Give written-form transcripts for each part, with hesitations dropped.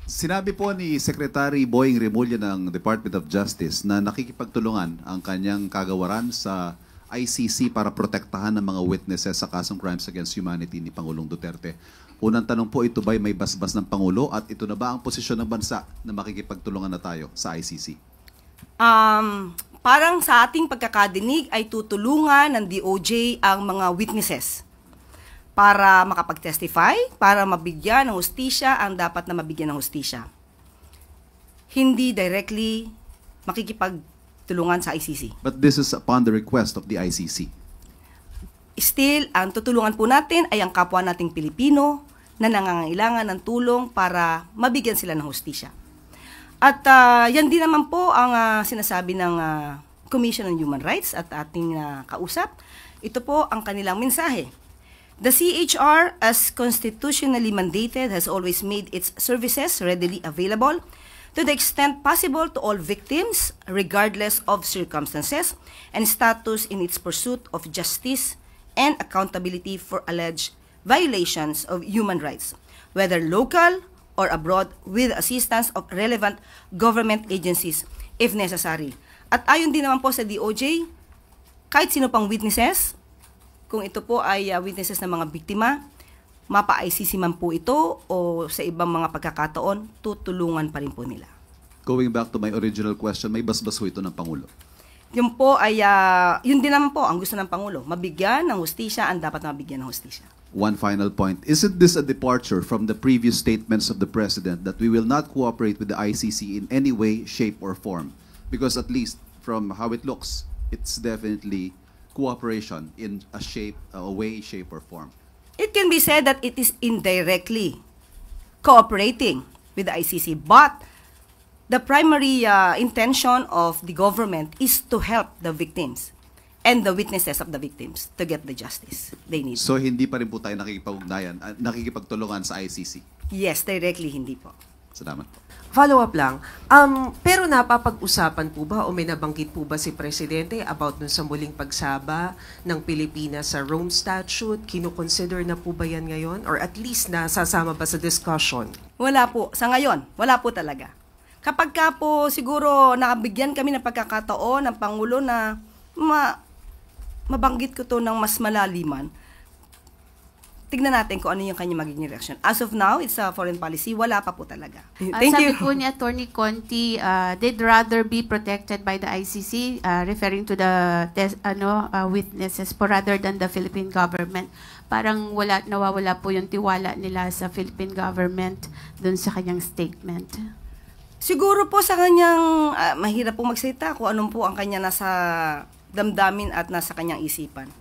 Sinabi po ni Secretary Boying Remulla ng Department of Justice na nakikipagtulungan ang kanyang kagawaran sa ICC para protektahan ng mga witnesses sa kasong crimes against humanity ni Pangulong Duterte. Unang tanong po, ito ba'y may basbas ng Pangulo at ito na ba ang posisyon ng bansa na makikipagtulungan na tayo sa ICC? Parang sa ating pagkakadinig ay tutulungan ng DOJ ang mga witnesses para makapag-testify, para mabigyan ng hustisya ang dapat na mabigyan ng hustisya. Hindi directly makikipagtulungan sa ICC. But this is upon the request of the ICC. Still, ang tutulungan po natin ay ang kapwa nating Pilipino na nangangailangan ng tulong para mabigyan sila ng hustisya. At yan din naman po ang sinasabi ng Commission on Human Rights at ating kausap. Ito po ang kanilang mensahe. The CHR, as constitutionally mandated, has always made its services readily available to the extent possible to all victims, regardless of circumstances and status, in its pursuit of justice and accountability for alleged violations of human rights, whether local or abroad, with assistance of relevant government agencies if necessary. At ayon din naman po sa DOJ, kahit sino pang witnesses, kung ito po ay witnesses ng mga biktima, mapa-ICC man po ito o sa ibang mga pagkakataon, tutulungan pa rin po nila. Going back to my original question, may basbas ho ito ng Pangulo? Yun po ay, yun din naman po ang gusto ng Pangulo, mabigyan ng hustisya ang dapat na mabigyan ng hustisya. One final point. Isn't this a departure from the previous statements of the President that we will not cooperate with the ICC in any way, shape, or form? Because at least from how it looks, it's definitely cooperation in a way, shape, or form. It can be said that it is indirectly cooperating with the ICC, but the primary intention of the government is to help the victims and the witnesses of the victims to get the justice they need. So hindi pa rin po tayo nakikipagtulungan sa ICC? Yes, directly hindi po. Salamat po. Follow-up lang. Pero napapag-usapan po ba o may nabanggit po ba si Presidente about dun sa muling pagsaba ng Pilipinas sa Rome Statute? Kino-consider na po ba yan ngayon? Or at least nasasama ba sa discussion? Wala po. Sa ngayon, wala po talaga. Kapag ka po siguro nakabigyan kami ng pagkakataon ng Pangulo na mabanggit ko to ng mas malaliman, tignan natin kung ano yung kanyang magiging reaction. As of now, it's a foreign policy. Wala pa po talaga. Thank you. Sabi po ni Attorney Conti, they'd rather be protected by the ICC, referring to the witnesses po rather than the Philippine government. Parang nawawala po yung tiwala nila sa Philippine government dun sa kanyang statement. Siguro po sa kanyang, mahirap po magsalita kung anong po ang kanya nasa damdamin at nasa kanyang isipan.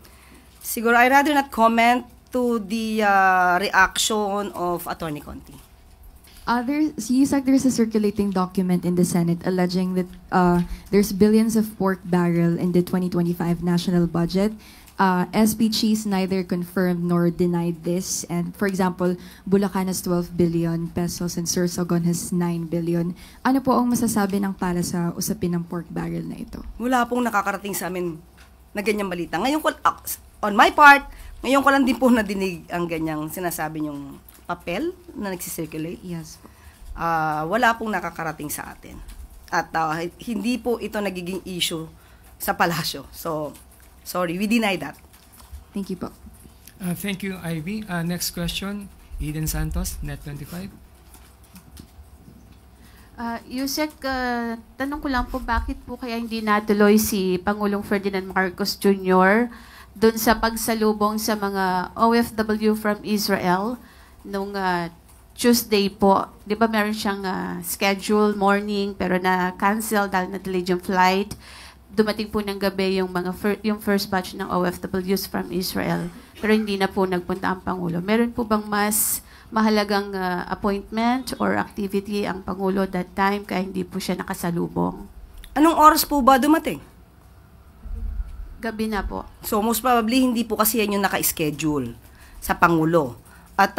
Siguro, I'd rather not comment to the reaction of Attorney Conti. You said there's a circulating document in the Senate alleging that there's billions of pork barrel in the 2025 national budget. SB Cheese neither confirmed nor denied this. And for example, Bulacan has 12 billion pesos and Sorsogon has 9 billion. Ano po ang masasabi ng para sa usapin ng pork barrel na ito? Wala pong nakakarating sa amin na ganyang balita. Ngayon ko, on my part, ngayon ko lang din po nadinig ang ganyang sinasabi niyong papel na nagsisirculate. Yes. Wala pong nakakarating sa atin. At hindi po ito nagiging issue sa palasyo. So, sorry, we deny that. Thank you po. Thank you, Ivy. Next question, Eden Santos, Net25. Yusek, tanong ko lang po, bakit po kaya hindi natuloy si Pangulong Ferdinand Marcos Jr. doon sa pagsalubong sa mga OFW from Israel nung Tuesday po? Di ba meron siyang schedule morning pero na-cancel dahil na-delayed yung flight. Dumating po ng gabi yung yung first batch ng OFWs from Israel pero hindi na po nagpunta ang Pangulo. Meron po bang mas mahalagang appointment or activity ang Pangulo that time kaya hindi po siya nakasalubong? Anong oras po ba dumating? Gabi na po. So, most probably, hindi po kasi yan yung naka-schedule sa Pangulo. At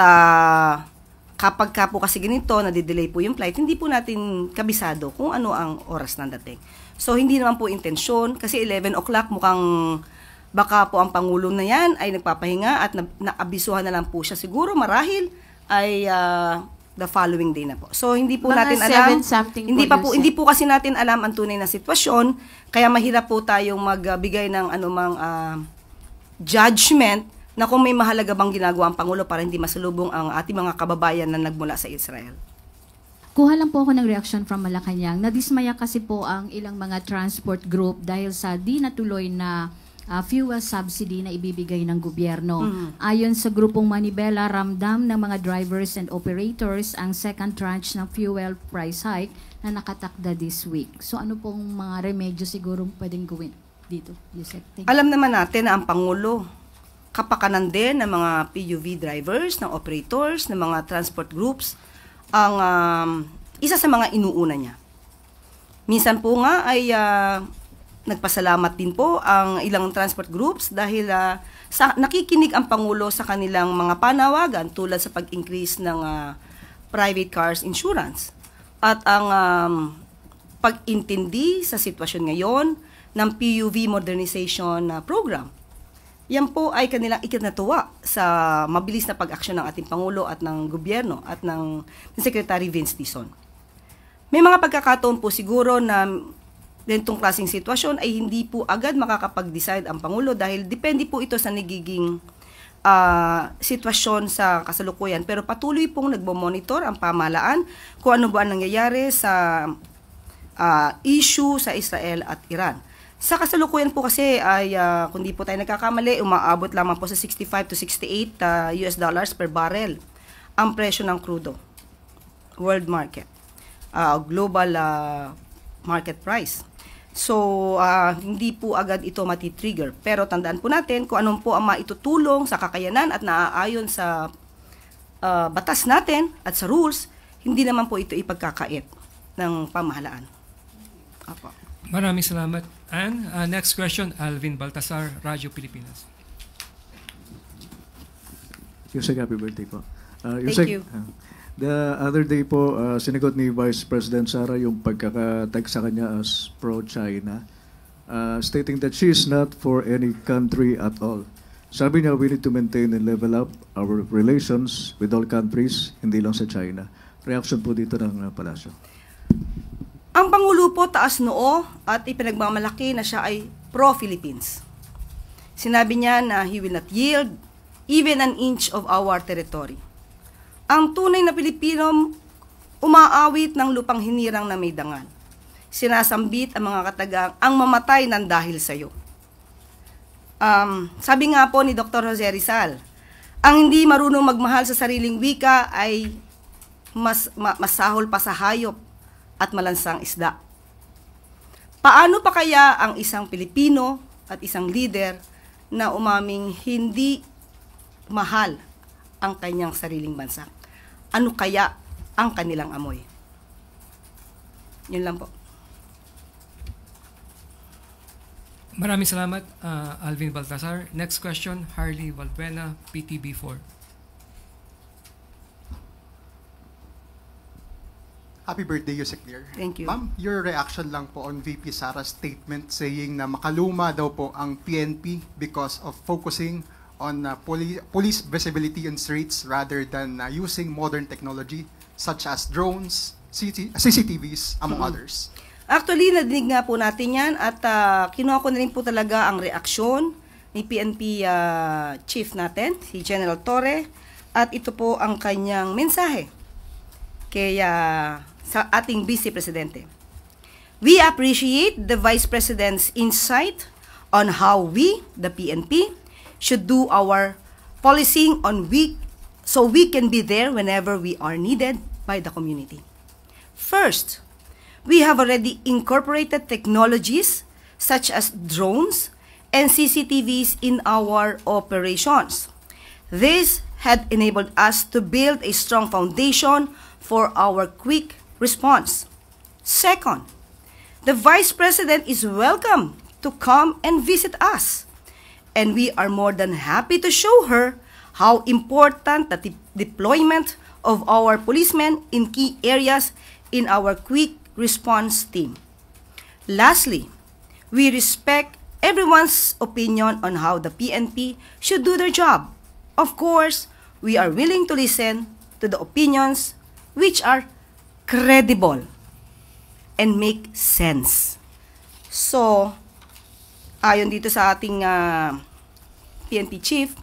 kapag ka po kasi ganito, nadidelay po yung flight, hindi po natin kabisado kung ano ang oras ng dating. So, hindi naman po intensyon, kasi 11 o'clock mukhang baka po ang Pangulo na yan ay nagpapahinga at naabisuhan na lang po siya. Siguro marahil ay the following day na po. So hindi po Mga natin alam, 7-something po, Yusek. hindi po kasi natin alam ang tunay na sitwasyon, kaya mahirap po tayong magbigay ng anumang judgment na kung may mahalaga bang ginagawa ang Pangulo para hindi masalubong ang ating mga kababayan na nagmula sa Israel. Kuha lang po ako ng reaction from Malacanang. Nadismaya kasi po ang ilang mga transport group dahil sa di natuloy na fuel subsidy na ibibigay ng gobyerno. Ayon sa grupong Manibela, ramdam ng mga drivers and operators ang second tranche ng fuel price hike na nakatakda this week. So ano pong mga remedyo siguro pwedeng gawin dito, Yusek? Thank you. Alam naman natin na ang Pangulo, kapakanan din ng mga PUV drivers, ng operators, ng mga transport groups, ang isa sa mga inuuna niya. Minsan po nga ay nagpasalamat din po ang ilang transport groups dahil nakikinig ang Pangulo sa kanilang mga panawagan tulad sa pag-increase ng private cars insurance at ang pag-intindi sa sitwasyon ngayon ng PUV modernization program. Yan po ay kanilang ikinatuwa sa mabilis na pag-aksyon ng ating Pangulo at ng gobyerno at ng Secretary Vince Dizon. May mga pagkakataon po siguro na ganitong klaseng sitwasyon ay hindi po agad makakapag-decide ang Pangulo dahil depende po ito sa nagiging sitwasyon sa kasalukuyan. Pero patuloy pong nagmo-monitor ang pamahalaan kung ano ba ang nangyayari sa issue sa Israel at Iran. Sa kasalukuyan po kasi ay kung di po tayo nagkakamali, umaabot lamang po sa 65 to 68 US dollars per barrel ang presyo ng crudo. World market. Global market price. So, hindi po agad ito matitrigger. Pero tandaan po natin kung anong po ang maitutulong sa kakayanan at naaayon sa batas natin at sa rules, hindi naman po ito ipagkakait ng pamahalaan. Apo. Maraming salamat. And next question, Alvin Baltasar, Radyo Pilipinas. Yusek, happy birthday po. Thank you. The other day po, sinagot ni Vice President Sara yung pagkakatag sa kanya as pro-China, stating that she is not for any country at all. Sabi niya, we need to maintain and level up our relations with all countries, hindi lang sa China. Reaction po dito ng Palasyo. Ang Pangulo po taas noo at ipinagmamalaki na siya ay pro-Philippines. Sinabi niya na he will not yield even an inch of our territory. Ang tunay na Pilipino umaawit ng lupang hinirang na may dangal. Sinasambit ang mga katagang ang mamatay ng dahil sa iyo. Sabi nga po ni Dr. Jose Rizal, ang hindi marunong magmahal sa sariling wika ay masahol pa sa hayop at malansang isda. Paano pa kaya ang isang Pilipino at isang leader na umaming hindi mahal ang kanyang sariling bansa? Ano kaya ang kanilang amoy? Yun lang po. Maraming salamat, Alvin Baltasar. Next question, Harley Valbuena, PTB4. Happy birthday, Yusek Dear. Thank you. Ma'am, your reaction lang po on VP Sara's statement saying na makaluma daw po ang PNP because of focusing on police visibility in streets rather than using modern technology such as drones, CCTVs, among others. Actually, nadinig nga po natin yan at kinuha ko na rin po talaga ang reaksyon ni PNP chief natin, si General Torre, at ito po ang kanyang mensahe kay sa ating Vice Presidente. We appreciate the Vice President's insight on how we, the PNP, should do our policing so we can be there whenever we are needed by the community. First, we have already incorporated technologies such as drones and CCTVs in our operations. This had enabled us to build a strong foundation for our quick response. Second, the Vice President is welcome to come and visit us. And we are more than happy to show her how important the deployment of our policemen in key areas in our quick response team. Lastly, we respect everyone's opinion on how the PNP should do their job. Of course, we are willing to listen to the opinions which are credible and make sense. So, ayon dito sa ating PNP chief,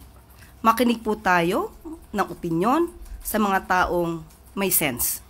makinig po tayo ng opinyon sa mga taong may sense.